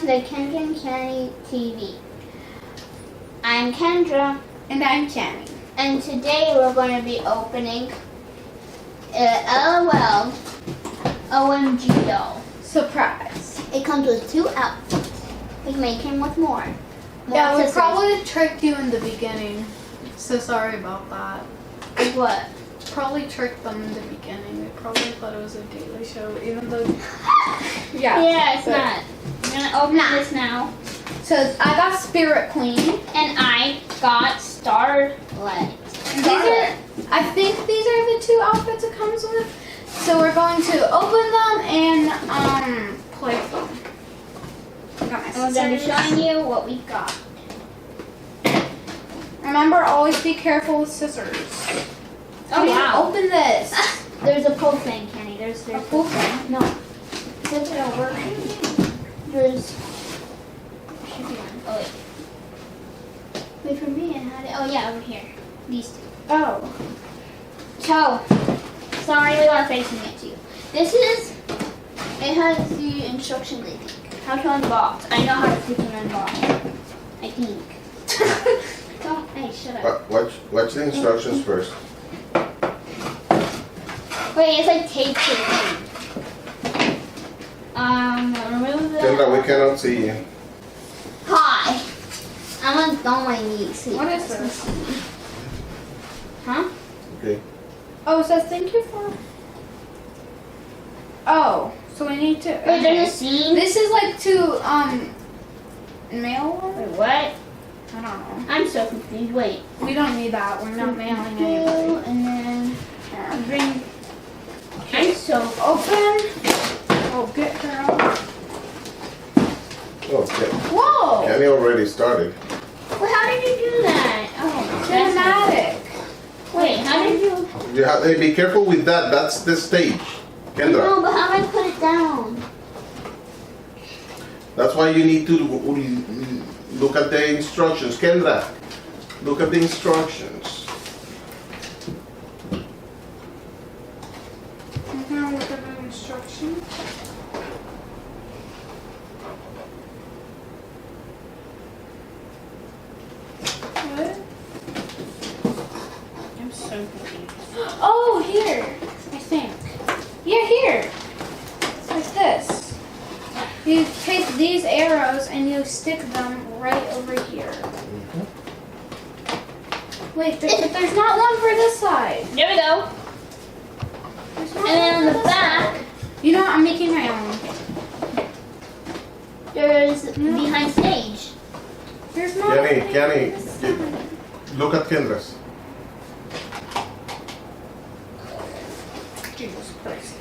the Kendra and Kianny TV. I'm Kendra. And I'm Kianny. And today we're going to be opening LOL O.M.G doll. Surprise. It comes with 2 outfits. It may come with more. Yeah, we accessories. probably tricked you in the beginning. So sorry about that. What? Probably tricked them in the beginning. They probably thought it was a daily show, even though... Yeah, it's not. I'm going to open this now. So I got Spirit Queen. And I got Starlette. I think these are the 2 outfits it comes with. So we're going to open them and play with them. I got my I'm going to be showing you what we got. Remember, always be careful with scissors. Oh, wow. Open this. There's a pull thing, Kenny. There's A pull thing? No. Flip it over. There's... should be one. Oh, wait. Wait for me. And how did... oh, yeah, over here. These 2. Oh. So, sorry we are facing it to you. This is... it has the instructions, I think. How to unbox. I know how to freaking unbox. I think. Don't... hey, shut up. Watch the instructions first. Wait, it's like tape to the thing. Remove the... Kendra, we cannot see you. Hi. I'm on my knees. So What you is guys can this? see me. Huh? Okay. Oh, it says thank you for... oh, so we need to... Wait, there's a scene? This is like to, mail them? Wait, what? I don't know. I'm so confused. Wait. We don't need that. We're not mailing anybody. And then... Here. bring... I'm so... Open. Oh, get her out. Okay. Whoa! Kenny already started. Well, how did you do that? Oh, Cinematic. wait, how did you... You have to be careful with that. That's the stage. Kendra. No, but how do I put it down? That's why you need to look at the instructions. Kendra, look at the instructions. I'm gonna look at the instructions. What? I'm so confused. Oh, here. I think. Yeah, here. It's like this. You take these arrows and you stick them right over here. Wait, but there's not one for this side. There we go. There's And not then on one for the this back, side. You know what? I'm making my own. there's behind stage. There's not. Kenny, look at Kendra's. Jesus Christ.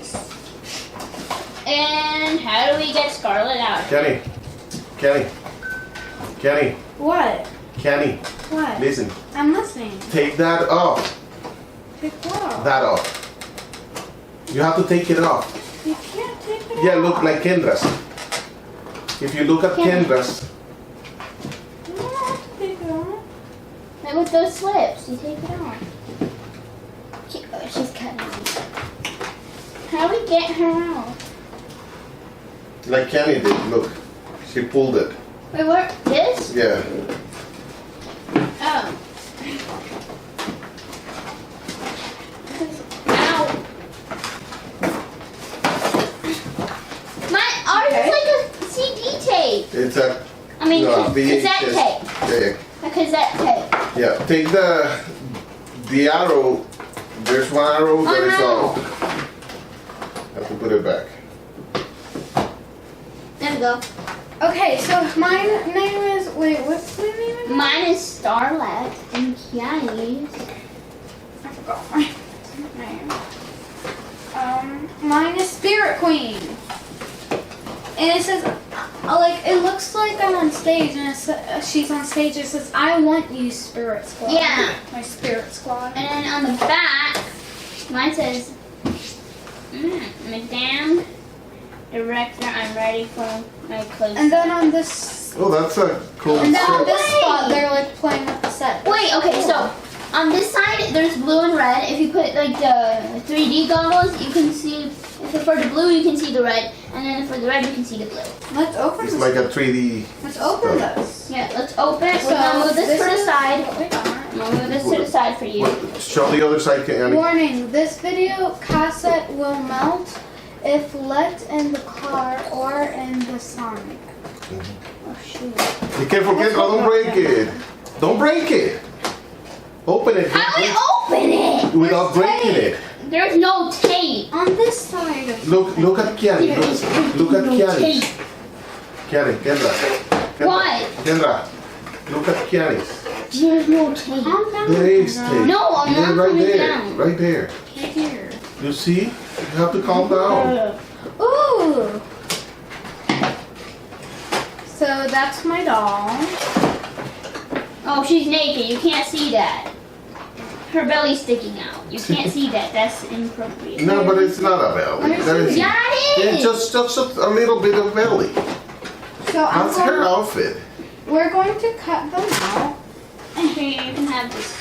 And how do we get Starlette out? Kenny, What? Kenny, What? listen. I'm listening. Take that off. Take what off? That off. You have to take it off. You can't take it Yeah, off. look like Kendra's. If you look at Kendra's, You don't have to take it off. Like with those slips, you take it off. Oh, she's cutting me. How do we get her out? like Kenny did, look. She pulled it. Wait, what? This? Yeah. Oh. Ow. Ours is like a CD tape. It's a I mean, no, cassette VHS. tape. Yeah. A cassette tape. Yeah. Take the arrow. There's one arrow that is no. off. Have to put it back. There we go. Okay, so my name is. Wait, what's my name again? Mine is Starlette and Kianny's. I forgot my name. Mine is Spirit Queen. And it says, like, it looks like I'm on stage, and she's on stage. It says, "I want you, Spirit Squad." Yeah. My Spirit Squad. And then on the back, mine says, Madame Director, I'm ready for my close. And then on this, Oh, that's a cool and then on set. this spot, they're like playing with the set. Wait, okay, so On this side, there's blue and red. If you put like the 3D goggles, you can see. If for the blue, you can see the red, and then for the red, you can see the blue. Let's open It's this. like a 3D. Let's open this. Yeah, let's open it. We're gonna move this to the side. What we got. I'm gonna move this to the side for you. What- Show the other side, Kianny. Warning, this video cassette will melt if left in the car or in the Sonic. Oh shoot. Be careful, Kendra. Don't break it. Don't break it. Open it. How do we open it? Without breaking it. There's no tape. On this side of Look at Kianny. Look at Kianny. Tape. Kianny, Kendra. Kendra. What? Kendra. Look at Kianny. There's no tape. Calm down. There is tape. No, I'm Yeah, not right putting it there. down. Right there. Here. You see? You have to calm down. Ooh. So that's my doll. Oh, she's naked. You can't see that. Her belly's sticking out. You can't see that. That's inappropriate. No, but it's not a belly. There is, Yeah, it it's is. just a little bit of belly. So I'm That's her going, outfit. we're going to cut them out. Here, you can have this.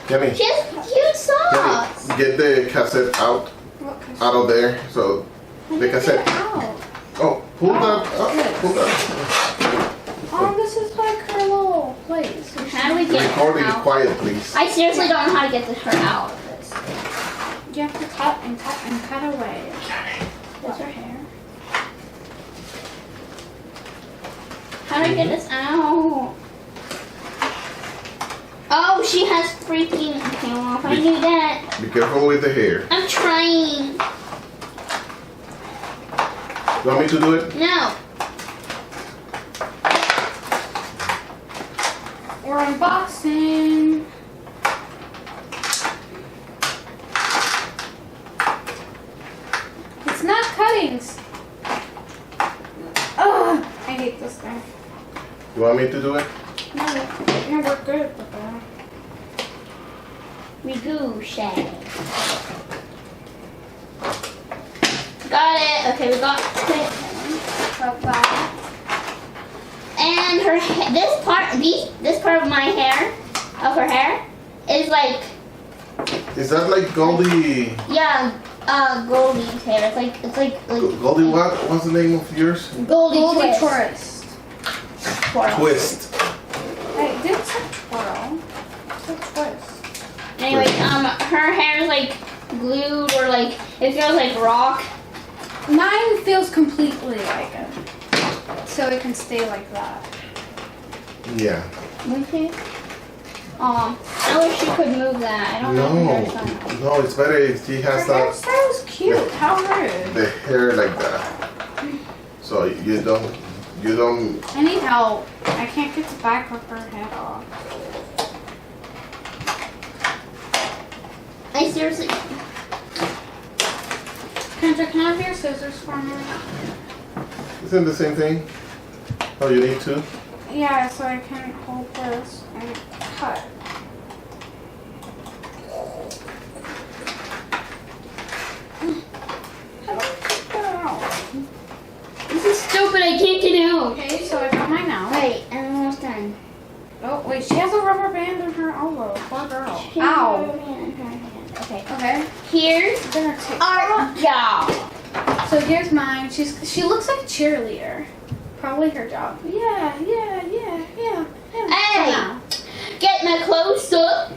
Kianny, She has cute socks. Kianny, get the cassette out of there. So the cassette. Out. Oh, pull that up. Pull that. Oh, this is like her little place. How do we get Recording her out? quiet, please. I seriously don't know how to get her out of this. You have to cut and cut and cut away. That's her hair. How do I get this out? Oh, she has freaking. Okay, well, if I knew that. Be careful with the hair. I'm trying. You want me to do it? No. We're unboxing. It's not cuttings. Ugh, I hate this thing. You want me to do it? No, we're good with that. Ricochet. Got it. Okay, we got it. And her this part of my hair, of her hair, is like, Is that like Goldie? yeah, Goldie's hair. It's like Goldie what? What's the name of yours? Goldie twist. Tourist. Twirl. Twist. Hey, did say twirl. It's a twist. Anyway, her hair is like glued or like it feels like rock. Mine feels completely like it. So it can stay like that. Yeah. Okay. I wish she could move that. I don't know if her hairstyle. No, it's better if she Her has that hairstyle's cute. How rude. the hair like that. So you don't. I need help. I can't get the back of her head off. I seriously. Kendra, can I have your scissors for me? Isn't the same thing? Oh, you need to. Yeah, so I can hold this and cut. How do I take that out? This is stupid. I can't get out. Okay, so I got mine out. Wait, I'm almost done. Oh, wait, she has a rubber band in her elbow. Poor girl. Ow. Okay. Okay. Here's I'm gonna take our job. So here's mine. She looks like a cheerleader. Probably her job. Yeah. Hey, Now. get my clothes up.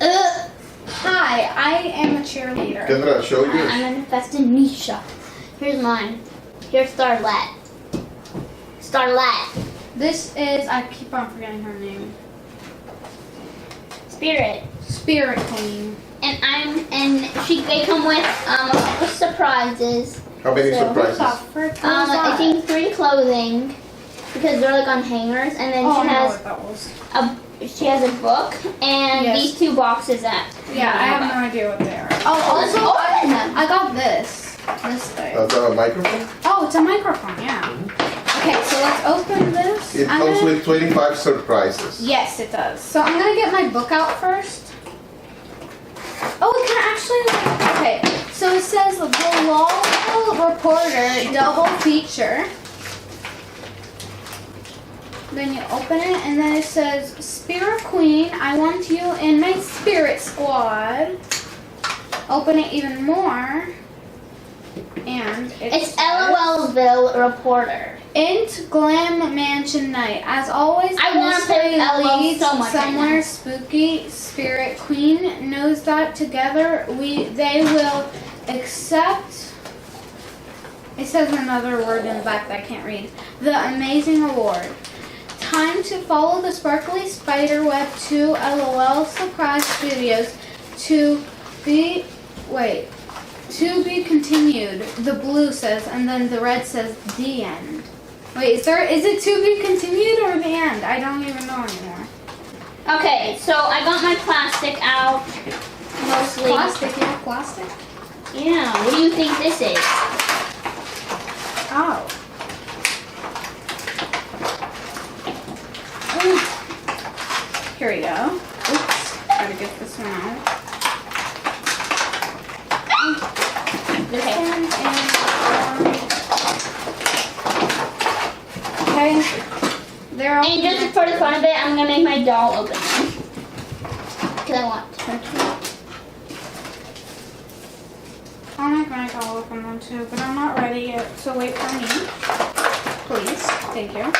Hi, I am a cheerleader. Kendra, show I'm yours. manifesting Misha. Here's mine. Here's Starlette. Starlette. This is, I keep on forgetting her name. Spirit. Spirit Queen. And they come with a couple surprises. How many So who's surprises? up first? I think 3 clothing because they're like on hangers, and then Oh, I she know has what that was. she has a book and Yes. these 2 boxes that. Yeah, I have no idea what they are. Oh, Let's also, open them. I got this thing. That's a microphone. Oh, it's a microphone, yeah. Okay, so let's open this. It I'm comes gonna- with 25 surprises. Yes, it does. So I'm gonna get my book out first. Oh, we can actually. Okay, so it says the Local Reporter double feature. Then you open it, and then it says, Spirit Queen, I want you in my spirit squad. Open it even more. And It's LOLville Reporter. Int Glam Mansion Night. As always, I wanna play with LOL leads so much right somewhere now. spooky. Spirit Queen knows that together they will accept. It says another word in the back that I can't read. The amazing award. Time to follow the sparkly spider web to LOL Surprise Studios to be continued. The blue says, and then the red says the end. Wait, is it to be continued or the end? I don't even know anymore. Okay, so I got my plastic out. Mostly. Plastic, you have plastic? Yeah, what do you think this is? Oh. Here we go. Oops, gotta get this one out. Okay. Okay. They're all. And just for the fun of it, I'm gonna make my doll open them. Because I want her to. I'll make my doll open one too, but I'm not ready yet, so wait for me. Please. Thank you.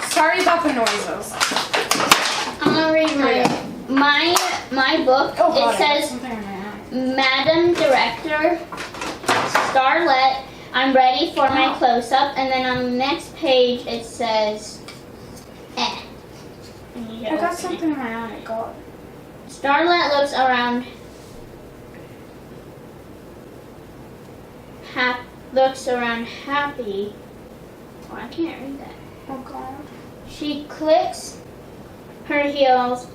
Sorry about the noises. I'm gonna read my book. Oh, God, It says, something in my eye. Madam Director, Starlette, I'm ready for my close-up. And then on the next page, it says, eh. I got something in my eye. God. Starlette looks around happy. Oh, I can't read that. Oh God. She clicks her heels.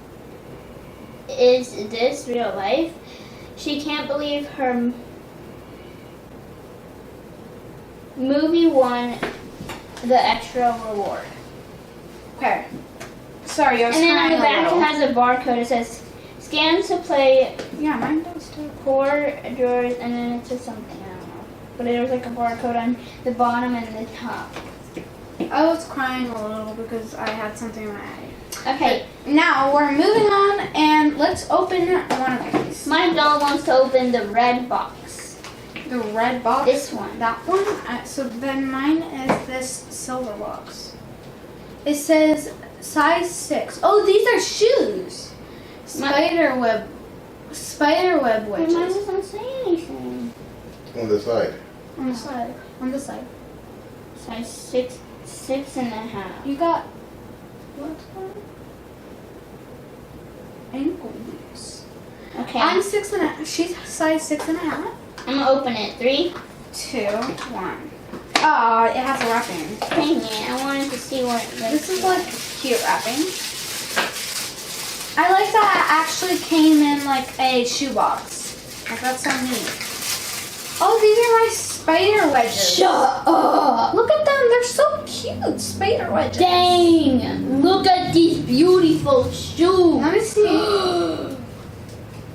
Is this real life? She can't believe her movie won the extra reward. Okay. Sorry, I was And then on the crying a back it little. has a barcode. It says, scan to play Yeah, mine does too. 4 drawers, and then it says something, I don't know. But there was like a barcode on the bottom and the top. I was crying a little because I had something in my eye. Okay, Now we're moving on, and let's open one of these. my doll wants to open the red box. The red box. This one. That one. So then mine is this silver box. It says size 6. Oh, these are shoes. Spider web Mine wedges. doesn't say anything. On the side. On the side. On the side. Size 6.5. You got what's that? Ankle boots. Okay, I'm 6.5. She's size 6.5. I'm gonna open it. 3, 2, 1. Oh, it has a wrapping. dang it, I wanted to see what This is like cute wrapping. I like that it actually came in like a shoebox. Like that's so neat. Oh, these are my spider wedges. Shut up! Look at them, they're so cute. Spider wedges. Dang! Look at these beautiful shoes! Let me see.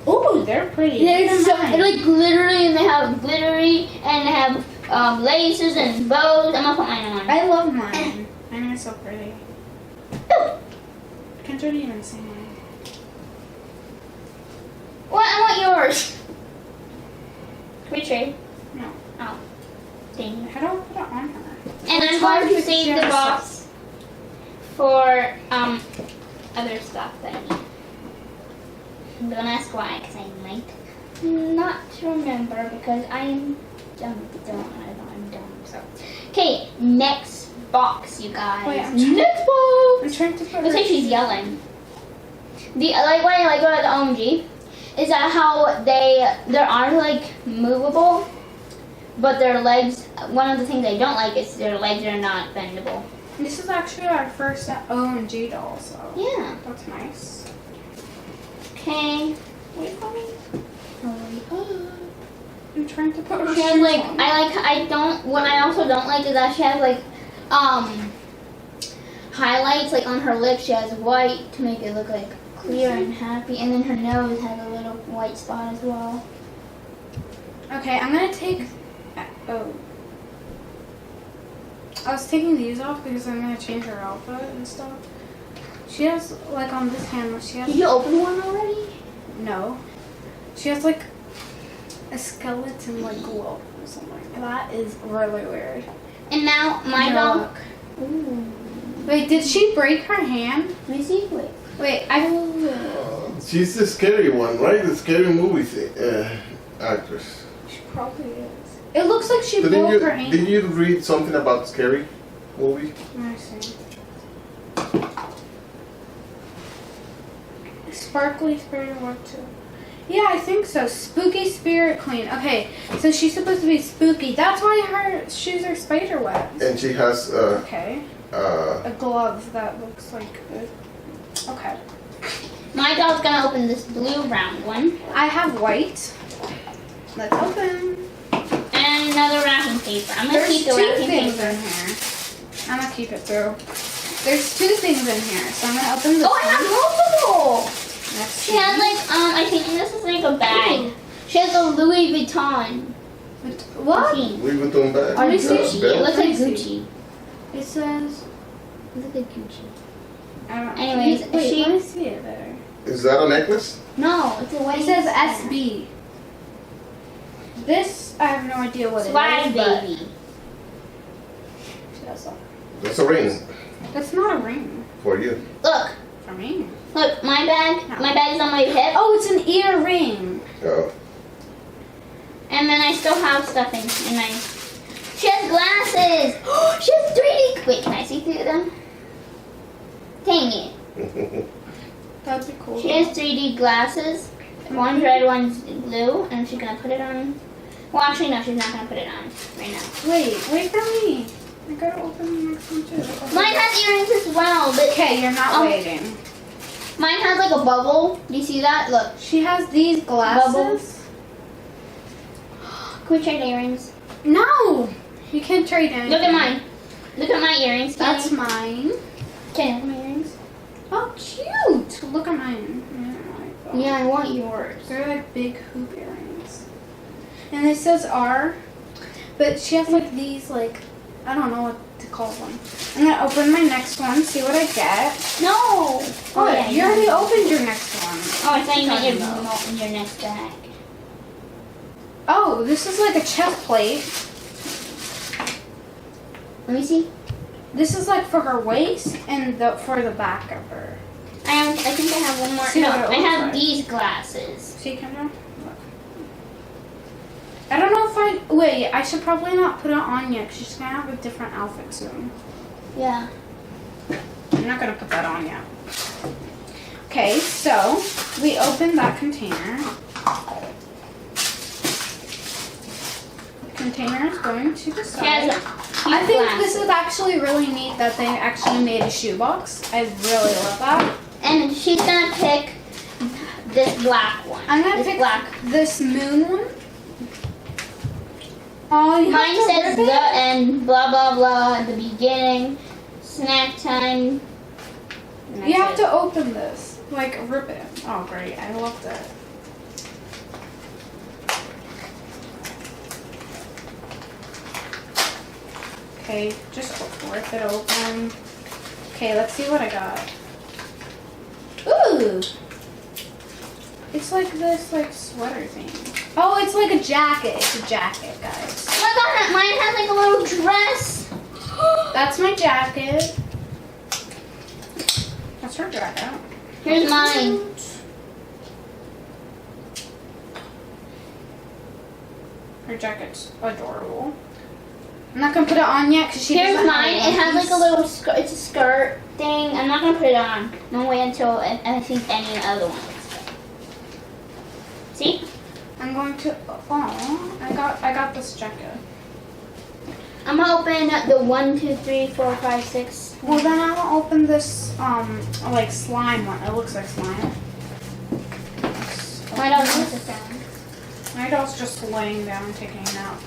Ooh, they're pretty. They're Look so, at mine. like glittery, and they have glittery, and they have laces and bows. I'm gonna put mine on. I love mine. Mine are so pretty. Can't really even see mine. What? I want yours. Can we trade? No. Oh. Dang. How do I put it on her? And It's I'm hard going to because she save the has box for other stuff that I need. Don't ask why, because I might not remember because I'm dumb. So, okay, next box, you guys. Wait, I'm trying- next box. I'm trying to put Looks like she's yelling. What I like about the O.M.G is that how their arms like movable, but their legs. One of the things I don't like is their legs are not bendable. This is actually our first O.M.G doll, so Yeah. that's nice. Okay. Wait for me. I'm trying to put her She has shoes like on. what I also don't like is that she has like highlights like on her lips. She has white to make it look like clear and happy, and then her nose has a little white spot as well. Okay, I'm gonna take. Oh. I was taking these off because I'm gonna change her outfit and stuff. She has, like, on this hand, she has. Did you open one already? No. She has, like, a skeleton, like, glove or something. That is really weird. And now my dog. Ooh. Wait, did she break her hand? Let me see. Wait, She's the scary one, right? The scary movie actress. She probably is. It looks like she So broke her hand. Did you read something about scary movie? Let me see. Sparkly spirit work too. Yeah, I think so. Spooky spirit queen. Okay, so she's supposed to be spooky. That's why her shoes are spider webs. And she has Okay. A glove that looks like it. Okay. My dog's gonna open this blue round one. I have white. Let's open. And another wrapping paper. I'm gonna keep the There's two wrapping things paper. in here. I'm gonna keep it through. There's two things in here, so I'm gonna open this Oh, I have multiple! Next She has like, I think this is like a bag. She has a Louis Vuitton. What? Machine. Louis Vuitton bag. Or Gucci. It Belt? looks like Let me Gucci. It says. It looks like Gucci. I don't know. Anyways, wait, she- let me see it better. Is that a necklace? No, it's a white. It says SB. This, I have no idea what Swag it is, but baby. That's a ring that's not a ring for you. Look, for me. look, my bag. No. My bag is on my hip. Oh, it's an earring. Oh. And then I still have stuff in my. She has glasses. She has 3D. Wait, can I see through them? Dang it. That'd be cool. She has 3D glasses. One's red, one's blue, and she's gonna put it on. Well, actually, no, she's not gonna put it on right now. Wait for me. I gotta open the next one too. Mine has earrings as well, but Okay, you're not Oh. waiting. mine has like a bubble. Do you see that? Look. She has these glasses. Can we trade earrings? No, you can't trade anything. Look at mine. Look at my earrings. That's mine. Can you look at my earrings? Oh, cute. Look at mine. Yeah, I want yours. They're like big hoop earrings. And it says R, but she has like these like, I don't know what to call them. I'm gonna open my next one, see what I get. No. Oh, yeah, you already opened your next one. Oh, I thought you meant Talking your next bag. Oh, this is like a chest plate. Let me see. This is like for her waist and for the back of her. I think I have one more. See No, what it I looks have like. these glasses. See, Kendra? Look. I don't know if wait, I should probably not put it on yet because she's gonna have a different outfit soon. Yeah. I'm not gonna put that on yet. Okay, so we opened that container. The container is going to the She side. has I think this is actually really neat that they actually made a shoebox. I really love that. And she's gonna pick this black one. I'm gonna this pick black. this moon one. Oh, you Mine have to says rip the it? end, blah blah blah at the beginning, snack time. And You that's have it. to open this, like rip it. Oh, great! I loved it. Okay, just rip it open. Okay, let's see what I got. Ooh! It's like this, like, sweater thing. Oh, it's like a jacket. It's a jacket, guys. Oh my god, mine has like a little dress. That's my jacket. That's her jacket. Here's mine. Her jacket's adorable. I'm not gonna put it on yet because she Here's doesn't mine. have It has like a piece. little skirt. It's a skirt thing. I'm not gonna put it on. I'm gonna wait until I think any other one looks good. See? I'm going to. Oh, I got this jacket. I'm gonna open the 1, 2, 3, 4, 5, 6. Well, then I'll open this like slime one. It looks like slime. My dog wants to sound. My dog's just laying down and taking a nap.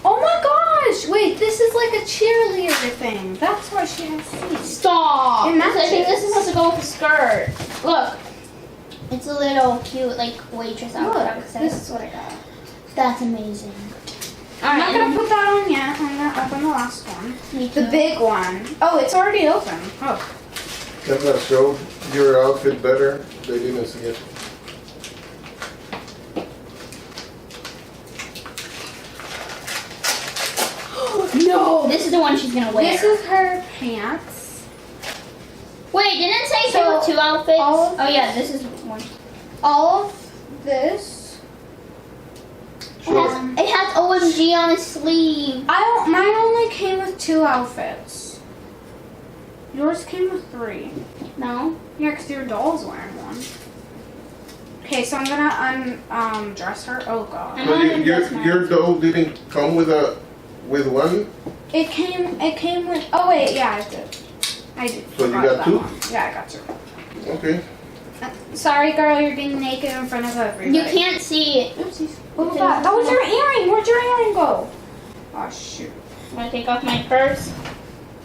Oh my gosh! Wait, this is like a cheerleader thing. That's why she has seats. Stop! It I think matches. this is supposed to go with the skirt. Look. It's a little cute, like, waitress outfit, I would say. This is what I got. That's amazing. I'm not Alright, gonna put that on yet. I'm gonna open the last one. me The too. big one. Oh, it's already open. Oh. Kendra, show your outfit better. They didn't see it. No! This is the one she's gonna wear. This is her pants. Wait, didn't it say So, two outfits? all of Oh yeah, this is one. All of this. It has O.M.G on its sleeve. Mine only came with 2 outfits. Yours came with 3. No. Yeah, because your doll's wearing one. Okay, so I'm gonna dress her. Oh god. I'm So gonna dress your doll didn't come with one? It came with. Oh wait, yeah, it did. I did. So you forgot got that 2? one. Yeah, I got 2. Okay. Sorry, girl, you're being naked in front of everybody. You can't see it. Oopsies. What was that? That was your earring. Where'd your earring go? Oh shoot. I'm gonna take off my purse.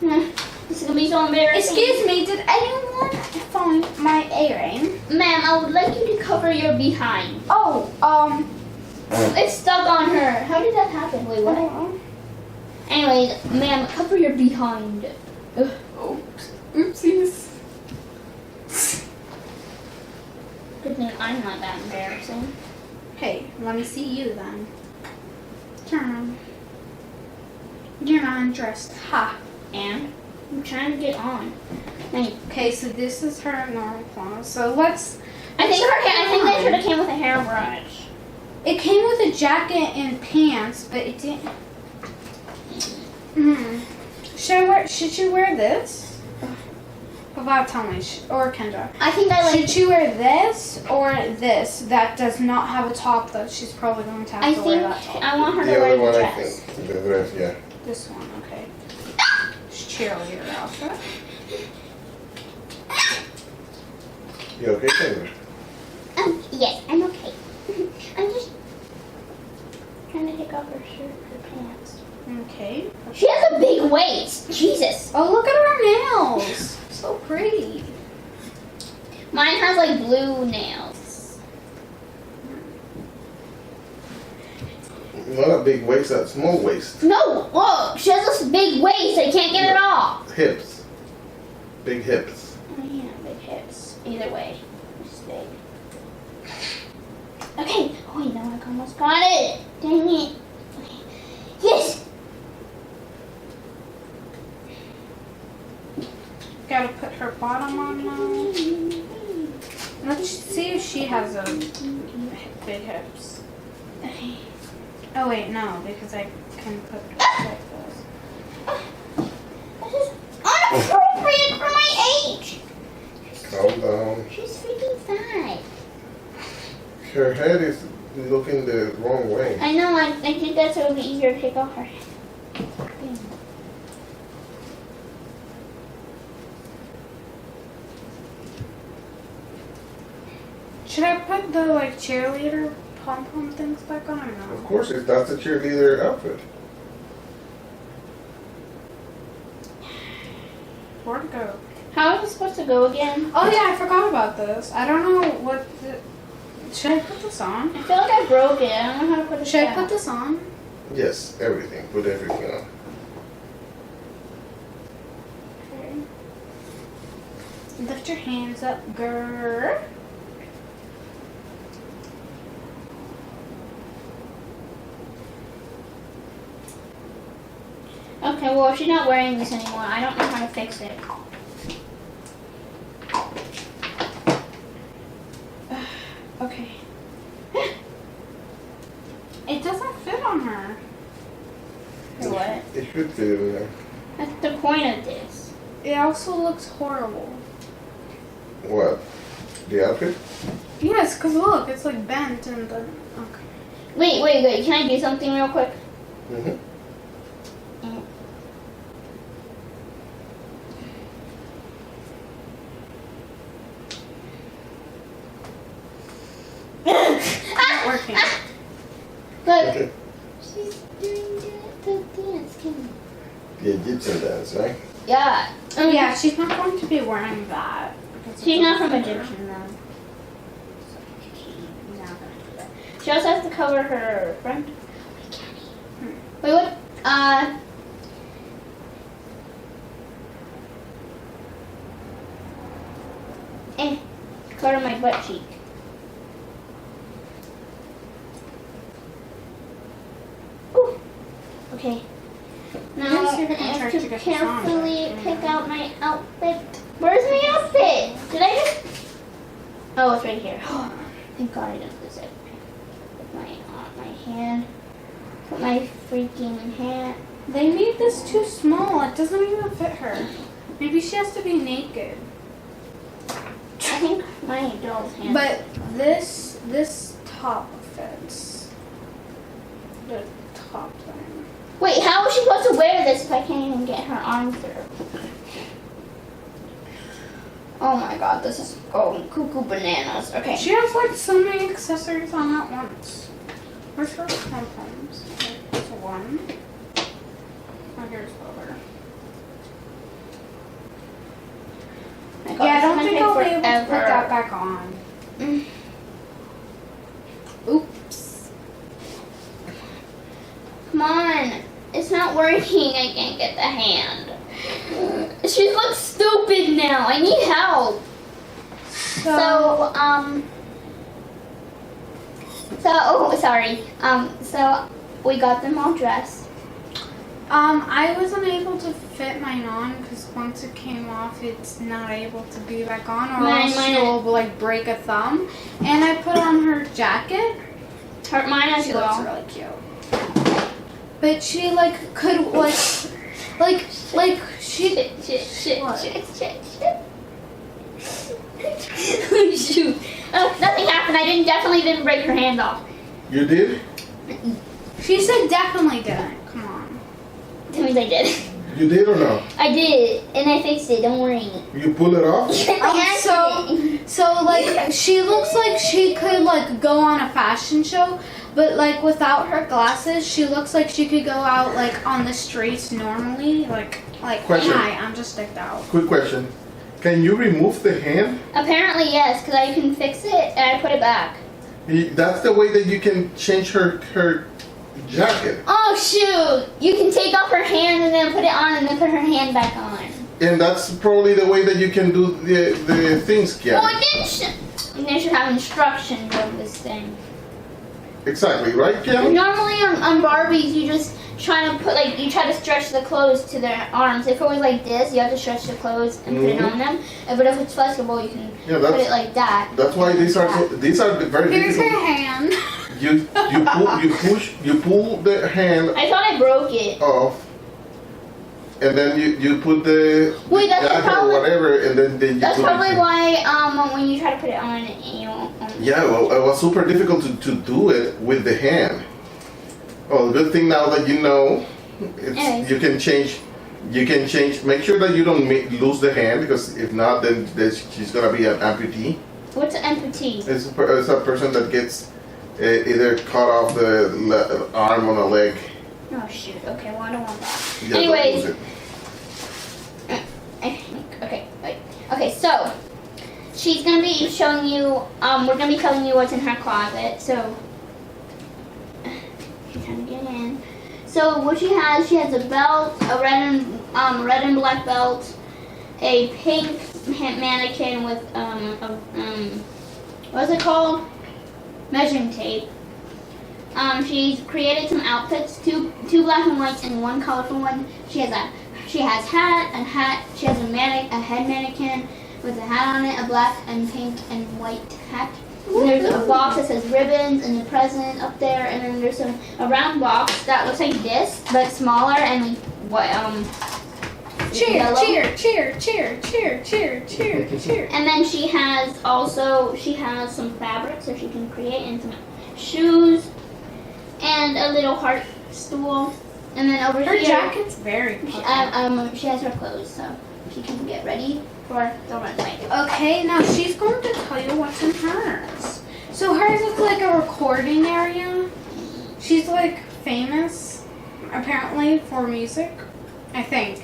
This is gonna be so embarrassing. Excuse me, did anyone find my earring? Ma'am, I would like you to cover your behind. Oh, It's stuck on her. How did that happen? Wait, what? Anyways, ma'am, cover your behind. Ugh. Oops. Oopsies. Good thing I'm not that embarrassing. Hey, let me see you then. Turn on. You're not undressed. Ha. And I'm trying to get on. Okay, so this is her normal clothes. So let's. I think that should have came with a hairbrush. It came with a jacket and pants, but it didn't. Should she wear this? About tell me, or Kendra. I think I like. Should she wear this or this that does not have a top that she's probably going to have I to wear think that top? I want her to The wear other one, the I dress. think. The dress, yeah. This one, okay. It's cheerleader outfit. You okay, Kendra? Yes, I'm okay. I'm just trying to take off her shirt, her pants. Okay. She has a big waist. Jesus. Oh, look at her nails. So pretty. Mine has like blue nails. Not a big waist, a small waist. No, look, she has this big waist. I can't get it off. Hips. Big hips. Oh yeah, big hips. Either way, it's big. Okay. Oh wait, no, I almost got it. Dang it. Okay. Yes. Gotta put her bottom on now. Let's see if she has a big hips. Okay. Oh wait, no, because I can put it like this. This is inappropriate for my age. Calm down. She's freaking fat. Her head is looking the wrong way. I know. I think that's it would be easier to take off her. Should I put the like cheerleader pom-pom things back on or Of no? course, if that's a cheerleader outfit. Where'd it go? How is it supposed to go again? Oh yeah, I forgot about this. I don't know what the... Should I put this on? I feel like I broke it. I don't know how to put it Should I back. put this on? Yes, everything. Put everything on. Okay. Lift your hands up, girl. Okay, well, she's not wearing this anymore. I don't know how to fix it. Okay. It doesn't fit on her. For what? It should fit in there. That's the point of this. It also looks horrible. What? The outfit? Yes, because look, it's like bent and then... Okay. Wait. Can I do something real quick? Mm-hmm. Not working. Look. Okay. She's doing the dance. The Egyptian dance, right? Yeah. Yeah, she's not going to be wearing that. She's not from Egyptian though. She also has to cover her front. Wait, what? Cover my butt cheek. Ooh. Okay. Now I have to carefully pick out my outfit. Where's my outfit? Did I just? Oh, it's right here. Thank God I didn't lose it. Put my hand. Put my freaking hand. They made this too small. It doesn't even fit her. Maybe she has to be naked. I think my doll's hand. But this top fits. The top thing. Wait, how is she supposed to wear this if I can't even get her arm through? Oh my God, this is going cuckoo bananas. Okay. She has like so many accessories on at once. Where's her pom-poms? There's one. Oh, here's the other. My God, Yeah, I don't this is think gonna I'll be take able to put forever. that back on. Oops. Come on. It's not working. I can't get the hand. She looks stupid now. I need help. So we got them all dressed. I wasn't able to fit mine on because once it came off, it's not able to be back on, or else she'll like break a thumb. And I put on her jacket. Mine as She well. looks really cute. But she like could like she. Shit. What? Shit. Shoot. Oh, nothing happened. I definitely didn't break her hand off. You did? She said definitely didn't. Come on. That means I did. You did or no? I did, and I fixed it. Don't worry. You pull it off? So like she looks like she could like go on a fashion show, but like without her glasses, she looks like she could go out like on the streets normally, like Question. hi, I'm just sticked out. Quick question. Can you remove the hand? Apparently, yes, because I can fix it and I put it back. That's the way that you can change her jacket. Oh shoot! You can take off her hand and then put it on and then put her hand back on. And that's probably the way that you can do the things, Well, Kianny. they should have instructions of this thing. Exactly, right, Kianny? Normally on Barbies, you just try to try to stretch the clothes to their arms. If it was like this, you have to stretch the clothes and put it on them. But if it's flexible, you can put it like that. That's why these are very Here's her difficult. hand. You pull the hand I thought I broke it. off, and then you put the Wait, that's jacket or probably- whatever, and then you That's put probably it. why when you try to put it on, you won't. Yeah, well, it was super difficult to do it with the hand. Oh, the good thing now that you know, Anyways. you can change. Make sure that you don't lose the hand, because if not, then she's gonna be an amputee. What's an amputee? It's a person that gets either cut off the arm on a leg. Oh shoot. Okay, well I don't want that. Yeah, don't Anyways, lose it. I think. Okay, wait. Okay, so she's gonna be showing you. We're gonna be telling you what's in her closet. So she's trying to get in. So what she has a belt, a red and black belt, a pink mannequin with what's it called? Measuring tape. She's created some outfits, two black and whites and one colorful one. She has hat. She has a head mannequin with a hat on it, a black and pink and white hat. And there's a box that says ribbons and a present up there, and then there's a round box that looks like this but smaller and like what Cheer, yellow. cheer. And then she has some fabric so she can create, and some shoes and a little heart stool. And then over Her here jacket's very puffy. she has her clothes so she can get ready for the runway. Okay, now she's going to tell you what's in hers. So hers is like a recording area. She's like famous, apparently, for music, I think.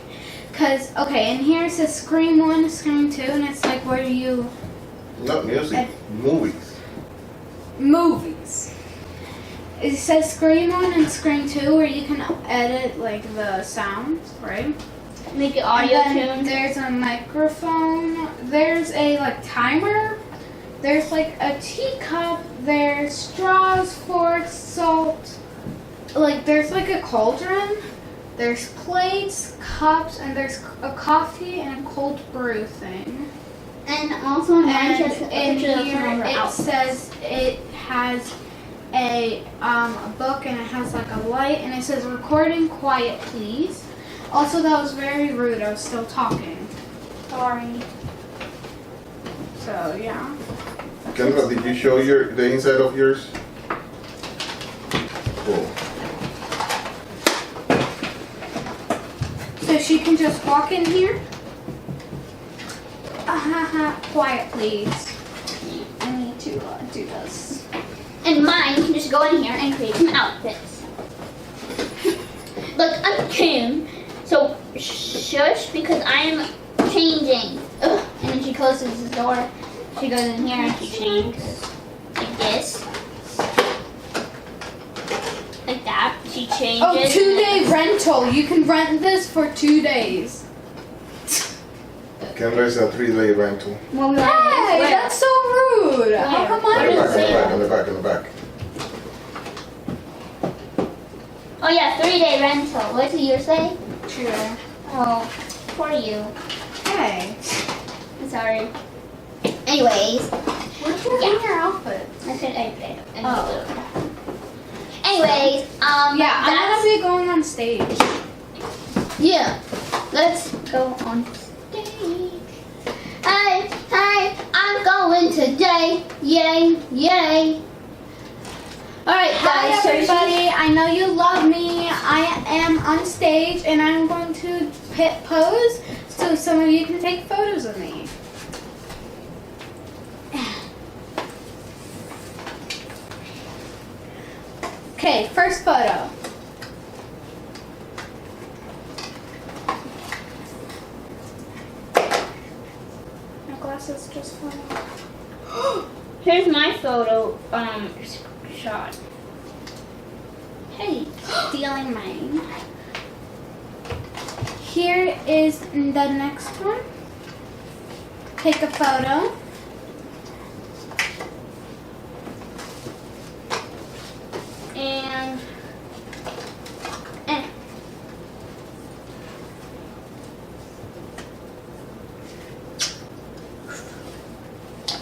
Cause okay, and here it says Scream 1, Scream 2, and it's like where you Not music, movies. movies. it says Screen 1 and Screen 2 where you can edit like the sounds, right? Make it audio And then tuned. there's a microphone. There's a like timer. There's like a teacup. There's straws, forks, salt. Like there's like a cauldron. There's plates, cups, and there's a coffee and a cold brew thing. And also mine And says a in picture of here some of her it outfits. says it has a book and it has like a light and it says recording quiet please. Also that was very rude. I was still talking. Sorry. So yeah. Kendra, did you show the inside of yours? Cool. So she can just walk in here. Quiet please. I need to do this. And mine can just go in here and create some outfits. Look, I'm Kim. So shush because I am changing. Ugh. And then she closes the door. She goes in here and she changes. Like this. Like that. She changes. Oh, 2-day rental. You can rent this for 2 days. Kendra is a 3-day rental. Well, we Hey, where? that's so rude. How come Where In I the does it back, in say? the back, in the back, in the back. Oh yeah, 3-day rental. What did yours say? Sure. Oh, for you. Hey. I'm sorry. Anyways, Where's your your outfit? I said I Oh. Anyways, Yeah, I'm that's, gonna be going on stage. yeah. Let's go on stage. Hey, I'm going today. Yay, yay. Alright Hi guys, everybody, I know you love me. I am on stage and I'm going to pose so some of you can take photos of me. Okay, first photo. My glasses just fell off. Here's my photo shot. Hey, stealing mine. Here is the next one. Take a photo. And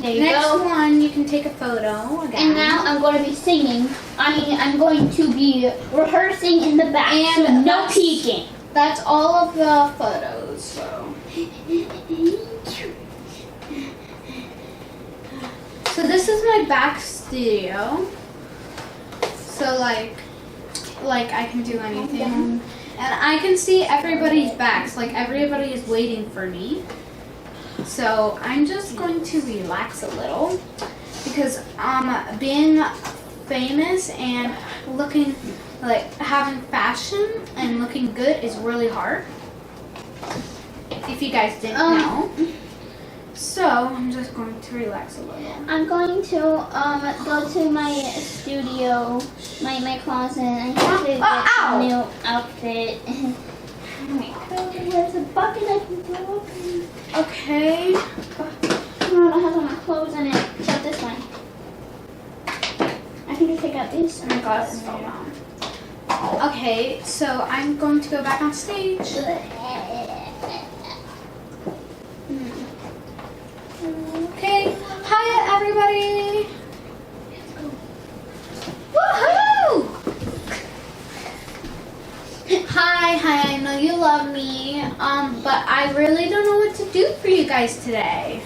there you Next go. one, you can take a photo again. And now I'm going to be singing. I'm going to be rehearsing in the back. And so no that's- peeking. That's all of the photos. So this is my back studio. So like I can do anything. And I can see everybody's backs. Like everybody is waiting for me. So I'm just going to relax a little because being famous and looking like having fashion and looking good is really hard. If you guys didn't know. So I'm just going to relax a little. I'm going to go to my studio, my closet. I have to get ow. a new outfit. Oh my god, there's a bucket I can throw up in. Okay. I don't have all my clothes in it, except this one. I can just take out these. Oh my god, it's fell down. Okay, so I'm going to go back on stage. Okay. Hi everybody. Woohoo! Hi, I know you love me, but I really don't know what to do for you guys today.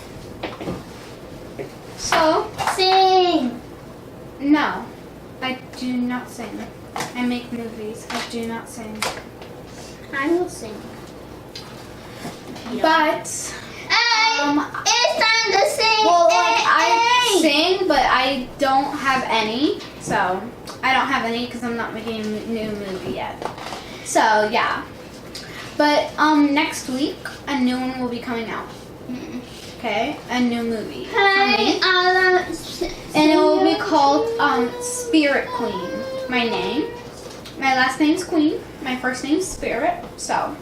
So, Sing! no, I do not sing. I make movies. I do not sing. I will sing. But, Hey! It's time to sing! well, like, I Hey! sing, but I don't have any. So, I don't have any because I'm not making a new movie yet. So, yeah. But, next week, a new one will be coming out. Okay? A new movie. for Hey, me. And it will be called Spirit Queen. my name. My last name's Queen. My first name's Spirit. So,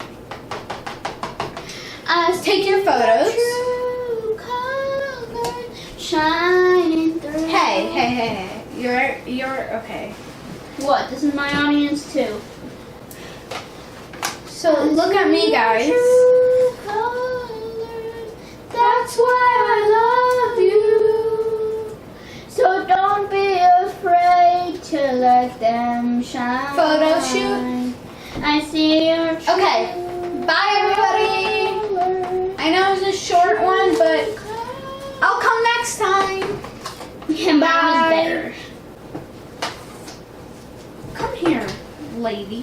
take your photos. True colors shining through. Hey. You're okay. What? This is my audience too. So look at me, guys. True colors, that's why I love you. So don't be afraid to let them shine. Photo shoot. I see your true Okay. Bye, everybody. I know it's a short one, but I'll come next time. Yeah, Bye. better. Come here, lady.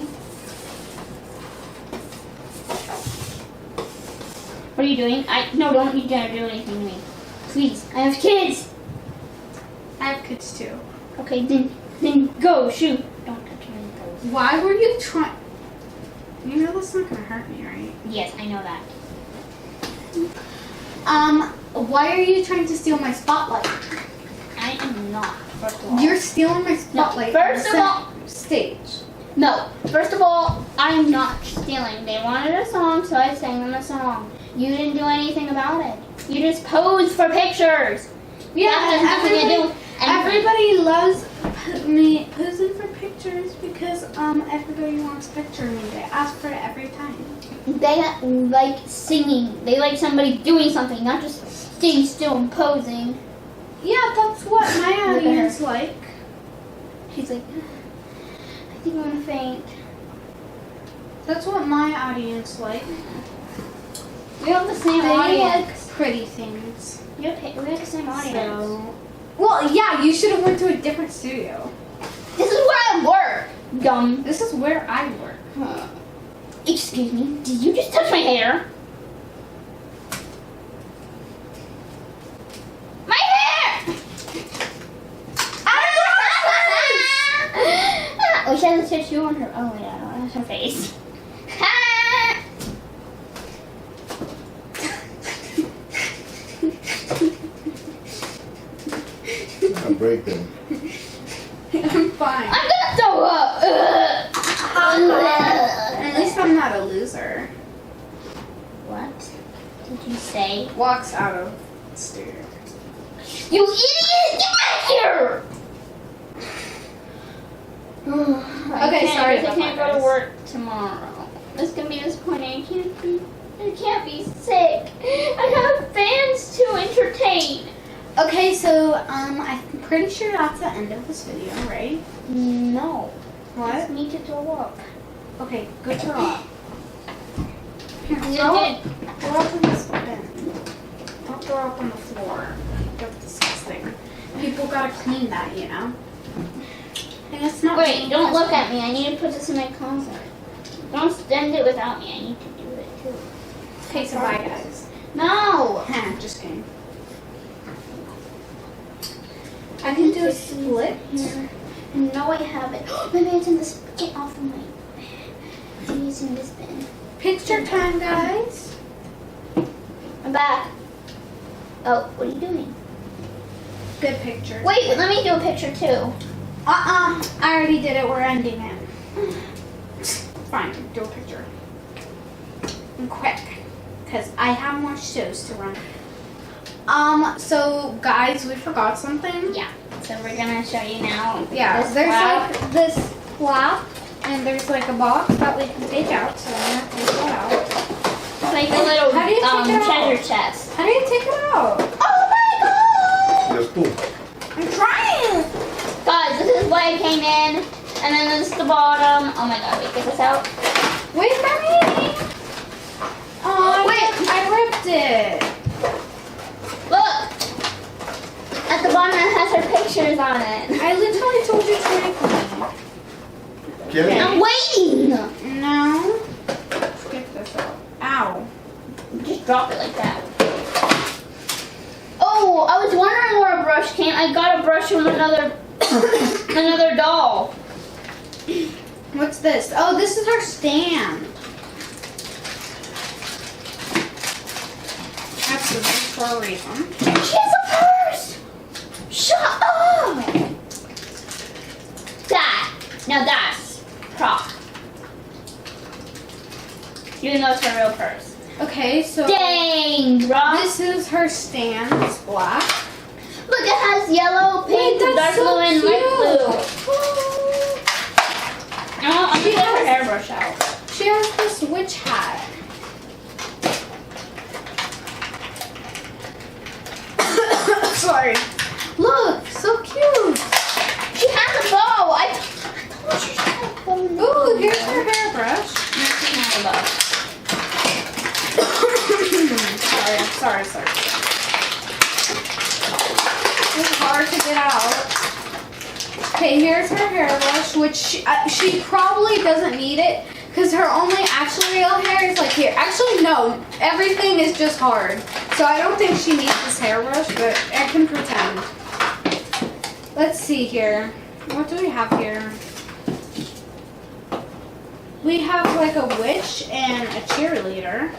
What are you doing? No, don't you dare do anything to me. Please, I have kids. I have kids too. Okay, then go shoot. Don't touch my toes. Why were you trying? You know that's not gonna hurt me, right? Yes, I know that. Why are you trying to steal my spotlight? I am not. First of all. You're stealing my spotlight. First of all, stage. no. First of all, I'm not stealing. They wanted a song, so I sang them a song. You didn't do anything about it. You just posed for pictures. Yeah, that has nothing to do with anything. everybody loves me posing for pictures because everybody wants a picture of me. They ask for it every time. They like singing. They like somebody doing something, not just staying still and posing. Yeah, that's what my Look at her. audience like. She's like, I think I'm gonna faint. That's what my audience like. We have the same They audience. like pretty things. We have the same audience. So, well, yeah, you should have went to a different studio. This is where I work. Dumb. This is where I work. Excuse me. Did you just touch my hair? My hair! Oh, she has a tissue on her. Oh yeah, no, that's her face. I'm breaking. I'm fine. I'm gonna throw up. At least I'm not a loser. What did you say? Walks out of the studio. You idiot! Get out of here! Okay, sorry I about can't that, go to guys. work tomorrow. It's gonna be disappointing. I can't be sick. I have fans to entertain. Okay, so I'm pretty sure that's the end of this video, right? No. I What? just need to throw up. Okay, go throw up. Here, You throw did. up. Throw up in this bin. Don't throw up on the floor. That's disgusting. People gotta clean that, you know? And it's not. Wait, don't look at me. I need to put this in my closet. Don't send it without me. I need to do it too. Okay, so bye, guys. No! Just kidding. I can do a split. Here. No, I haven't. Maybe it's in this. Get off of my. Maybe it's in this bin. Picture time, guys. I'm back. Oh, what are you doing? Good picture. Wait, let me do a picture too. I already did it. We're ending it. Fine, do a picture. And quick, because I have more shows to run. So guys, we forgot something. Yeah. So we're gonna show you now. Yeah, this there's flap. like this flap, and there's like a box that we can take out. So I'm gonna take that out. It's like a little How do you take it out? treasure chest. How do you take it out? Oh my god! Just pull. I'm trying. Guys, this is why I came in, and then this is the bottom. Oh my god, wait, get this out. Wait for me. Oh, Wait. I ripped it. Look! At the bottom it has her pictures on it. I literally told you to make Kianny, I'm waiting! one. No. Get this out. Ow. Just drop it like that. Oh, I was wondering where a brush came. I got a brush from another another doll. What's this? Oh, this is her stand. Absolutely, for a reason. She has a purse! Shut up! That Even though it's her real purse. Okay, so Dang, bro. this is her stand. It's black. Look, it has yellow, pink, Wait, dark that's so blue, and light blue. cute. Oh, I'm She gonna get her has- hairbrush out. She has this witch hat. Sorry. Look, so cute. She has a bow. I told you she had a bow. Ooh, here's her hairbrush. No, she has a bow. Sorry. It's hard to get out. Okay, here's her hairbrush, which she probably doesn't need it because her only actual real hair is like here. Actually, no, everything is just hard. So I don't think she needs this hairbrush, but I can pretend. Let's see here. What do we have here? We have like a witch and a cheerleader.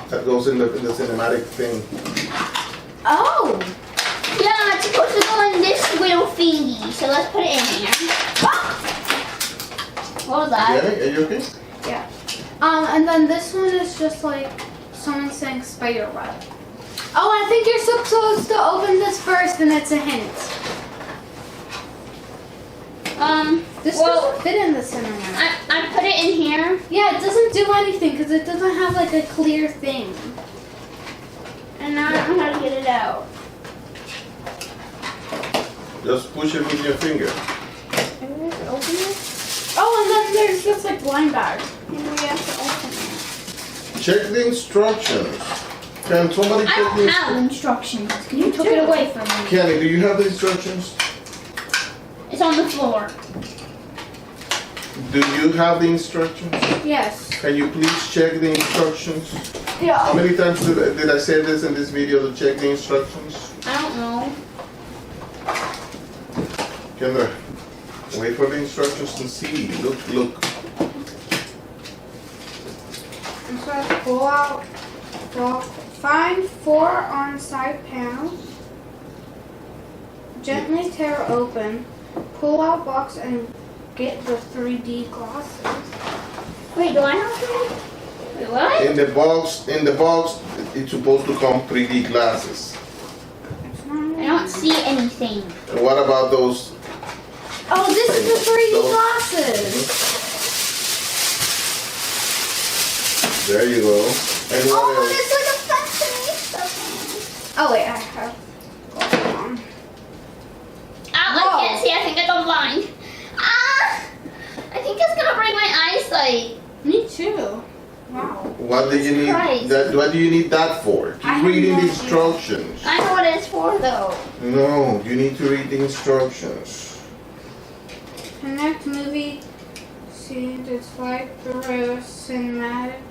That goes in the cinematic thing. Oh! Yeah, it's supposed to go in this little thingy. So let's put it in here. What was that? Kianny, are you okay? Yeah. And then this one is just like someone saying spider web. Oh, I think you're supposed to open this first and it's a hint. This doesn't fit in the cinematic. I put it in here. Yeah, it doesn't do anything because it doesn't have like a clear thing. And now I don't know how to get it out. Just push it with your finger. Maybe we have to open it? Oh, and then there's this like blind bag. Maybe we have to open it. Check the instructions. Can somebody I check don't the have instructions. You You took do. it away from me. Kianny, do you have the instructions? It's on the floor. Do you have the instructions? Yes. Can you please check the instructions? How Yeah. many times did I say this in this video to check the instructions? I don't know. Kendra, wait for the instructions to see. Look. I'm supposed to pull out. Well, find 4 on side panels. Gently tear open. Pull out box and get the 3D glasses. Wait, do I have to? Wait, what? In the box, it's supposed to come 3D glasses. It's not I don't see anything. And what about those? Oh, this is the 3D Those- glasses. There you go. And what Oh, else? it's like a fashionista. Oh wait, I have glasses on. I Whoa. can't see. I think I got blind. Ah! I think it's gonna break my eyesight. Me too. Wow. What do you need? Christ. What do you need that for? I Keep have reading no the idea. instructions. I know what it's for though. No, you need to read the instructions. Connect movie scene to slide through cinematic.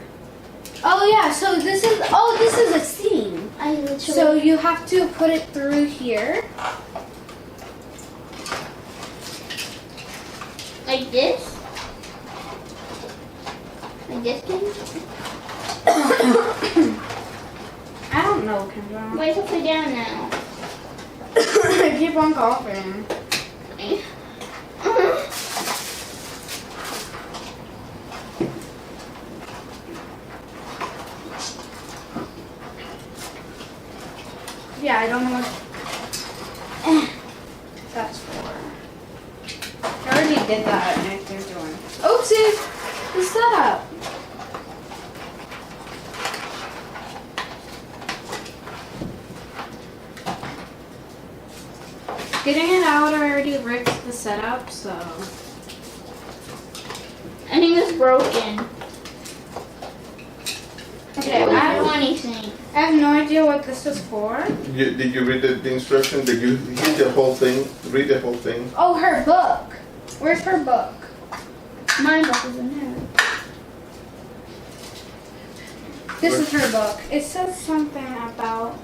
Oh yeah, so this is a scene. I literally. So you have to put it through here. like this. Like this, Ken? I don't know, Kendra. Wait, it's upside down now. I keep on coughing. Yeah, I don't know what that's for. I already did that and if they're doing. Oopsie! The setup. Getting it out already ripped the setup, so. I think it's broken. Okay, I don't I know anything. have no idea what this is for. Did you read the instruction? Did you read the whole thing? Read the whole thing. Oh, her book. Where's her book? My book is in there. This is her book. It says something about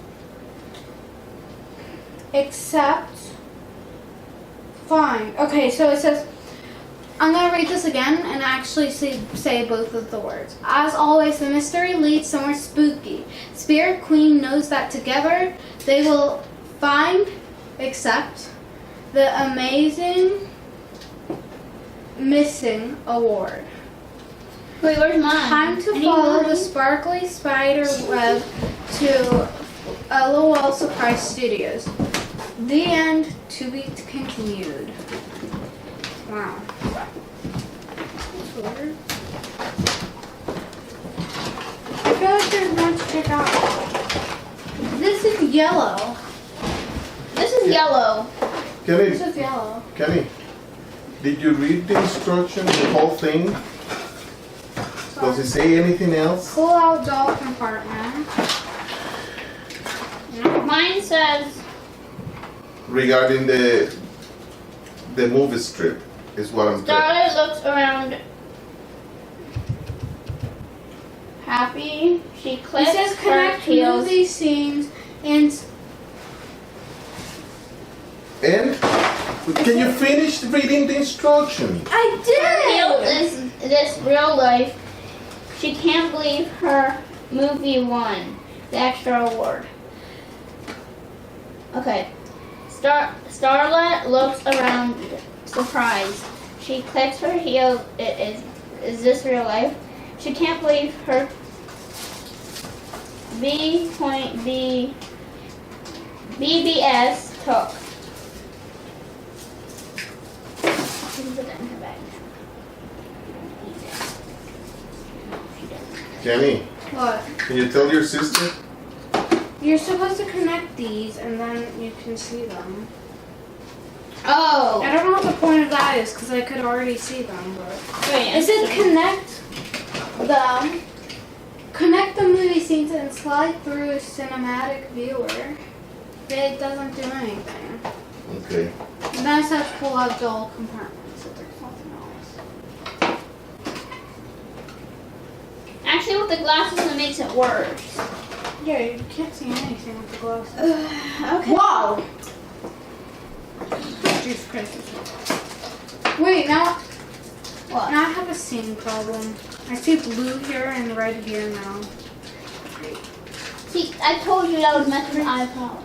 except fine. Okay, so it says I'm gonna read this again and actually say both of the words. As always, the mystery leads somewhere spooky. Spirit Queen knows that together they will find except the amazing missing award. Wait, where's mine? Time to I need follow mine. the sparkly spider web to LOL Surprise Studios. The end, to be continued. Wow. That's weird. I feel like there's one to pick out. This is yellow. This is yellow. This Kenny, is yellow. Kenny, did you read the instructions, the whole thing? Does it say anything else? Pull out doll compartment. Mine says Regarding the movie strip, is what I'm saying. Starlette looks around happy. She It clicks says her connect heels. movie scenes and And can you finish reading the instructions? I Her did. heels this real life. She can't believe her movie won the extra award. Okay. Starlette looks around surprised. She clicks her heels. Is this real life? She can't believe her BBS took. She can put that in her bag. Kenny, What? can you tell your sister? You're supposed to connect these and then you can see them. Oh. I don't know what the point of that is because I could already see them, but Wait, it said connect them. Connect the movie scenes and slide through a cinematic viewer. It doesn't do anything. Okay. And then it says pull out doll compartment, so there's nothing else. Actually, with the glasses, it makes it worse. Yeah, you can't see anything with the glasses. Okay. Wow! Jesus Christ. Wait, now What? I have a seeing problem. I see blue here and red here now. See, I told you that would mess with my eye problem.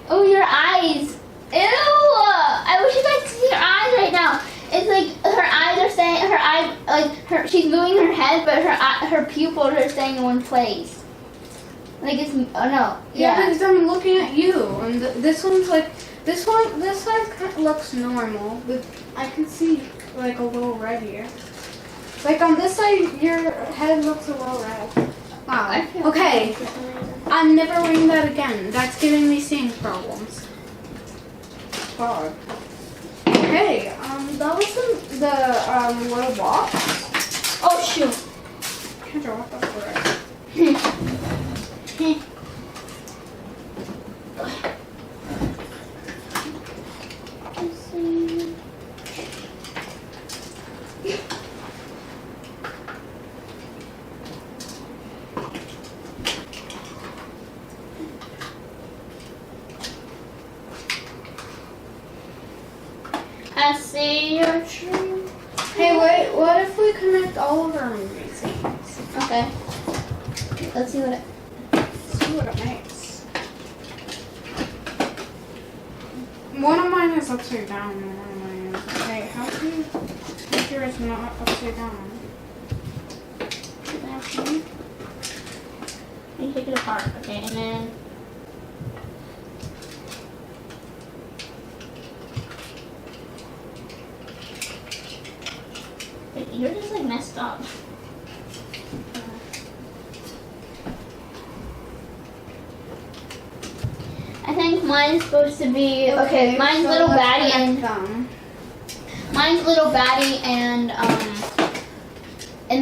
Oh, your eyes. Ew! I wish you guys could see her eyes right now. It's like her eyes are staying. Her eye, like her, she's moving her head, but her pupils are staying in one place. Like it's oh no. Yeah, because I'm looking at you, and this one's like this side kind of looks normal, but I can see like a little red here. Like on this side, your head looks a little red. Wow. Okay, I'm never wearing that again. That's giving me seeing problems. God. Hey, that was the little box. Oh shoot. Kendra, what the frick? Let's see. I see your tree. Hey, wait, what if we connect all of our movie scenes? Okay. Let's see what it. See what it makes. One of mine is upside down and one of mine is... Hey, how do you make yours not upside down? You take it apart, okay, and then. Wait, you're just like messed up. I think mine's supposed to be okay. Mine's so little let's baddie connect and them. mine's little baddie and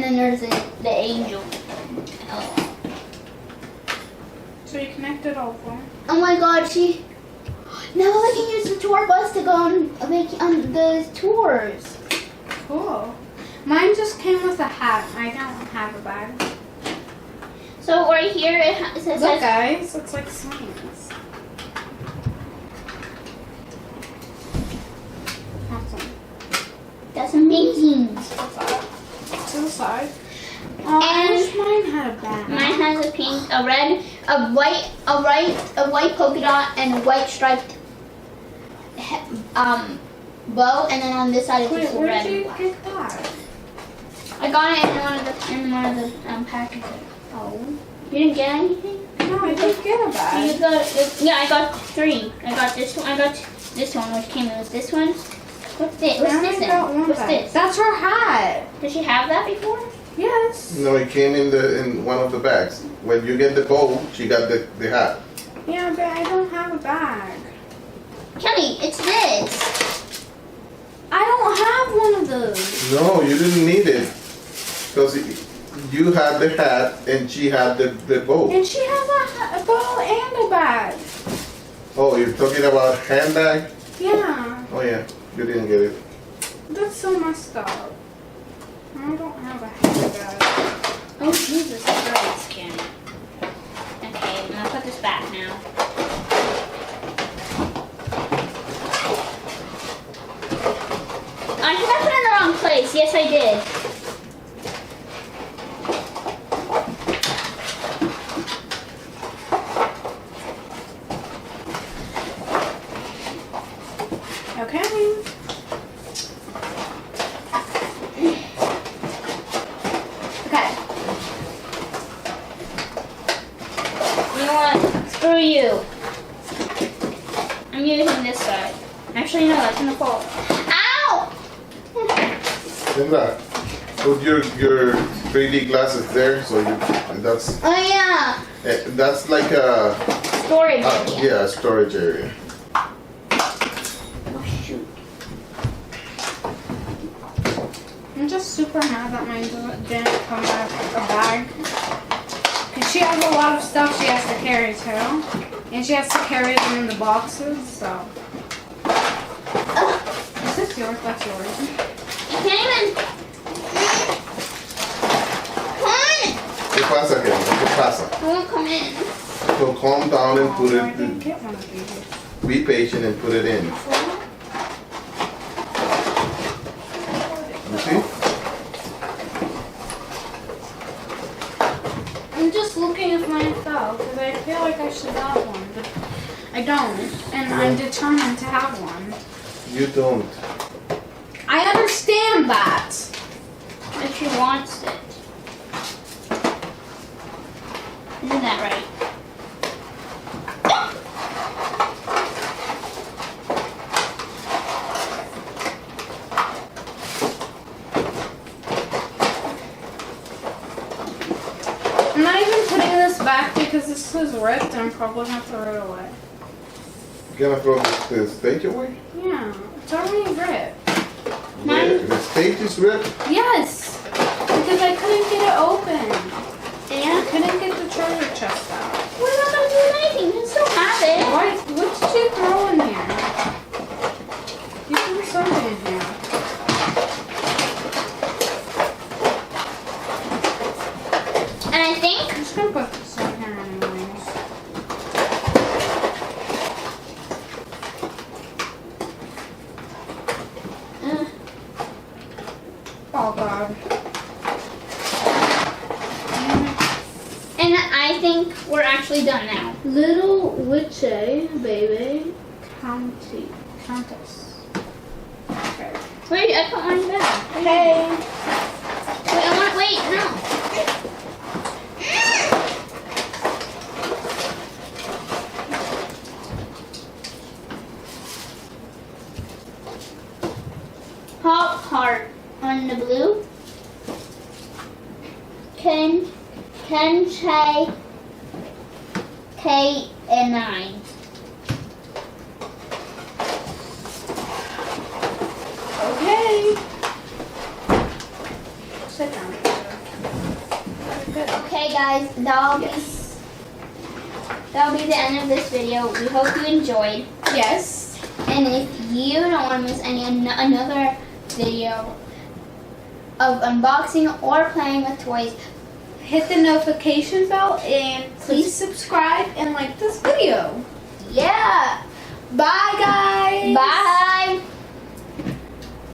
then there's the angel. Oh. So you connected all of them? Oh my God, she. Now I can use the tour bus to go on the tours. Cool. Mine just came with a hat. I don't have a bag. So right here it says. Look, guys, it's like science. Awesome. That's amazing. To the side. And I wish mine had a bag. Mine has a pink, a red, a white polka dot, and a white striped bow, and then on this side it's Wait, just a where red did and you black. get that? I got it in one of the packages. Oh, you didn't get anything? No, I didn't get a You bag. got yeah, I got 3. I got this one. I got this one, which came in with this one. What's this? What's I only this? got Then? one What's bag. this? That's her hat. Did she have that before? Yes. No, it came in one of the bags. When you get the bow, she got the hat. Yeah, but I don't have a bag. Kelly, it's this. I don't have one of those. No, you didn't need it. Because you had the hat and she had the bow. And she has a bow and a bag. Oh, you're talking about handbag? Yeah. Oh yeah, you didn't get it. That's so messed up. I don't have a handbag. Oh Jesus Christ, Kianny. Okay, I'm gonna put this back now. I think I put it in the wrong place. Yes, I did. Okay. Okay. You know what? Screw you. I'm using this side. Actually, no, that's gonna fall. Ow! Kendra, put your 3D glasses there, so that's Oh yeah, that's like a storage area. yeah, storage area. Oh shoot. I'm just super mad that mine didn't come back a bag. Because she has a lot of stuff she has to carry too. And she has to carry them in the boxes, so. Is this yours? That's yours. You can't even. Come on! ¿Qué pasa, Kendra? ¿Qué pasa? I won't come in. So calm down and put I didn't it. get one of these. Be patient and put it in. You see? I'm just looking at myself because I feel like I should have one, but I don't. And I'm determined to have one. You don't. I understand that. If she wants it. Isn't that right? I'm not even putting this back because this is ripped and I'm probably going to throw it away. You gonna throw the stage away? Yeah, it's already ripped. Yeah, the stage is ripped. Yes, because I couldn't get it open. I Yeah? couldn't get the treasure chest out. We're not gonna do anything. You still have it. What did you throw in here? You threw something in here. And I think I'm just going to put this in here anyways. Oh God. and I think we're actually done now. Little witchy baby countess. Okay. Wait, I put mine back. Hey. Wait, I want wait, no. Pop heart on the blue. Ken K and 9. Okay. Sit down. Good. Okay guys, that'll be the end of this video. We hope you enjoyed. Yes. And if you don't want to miss another video of unboxing or playing with toys, Hit the notification bell and please subscribe and like this video. yeah. Bye guys. Bye.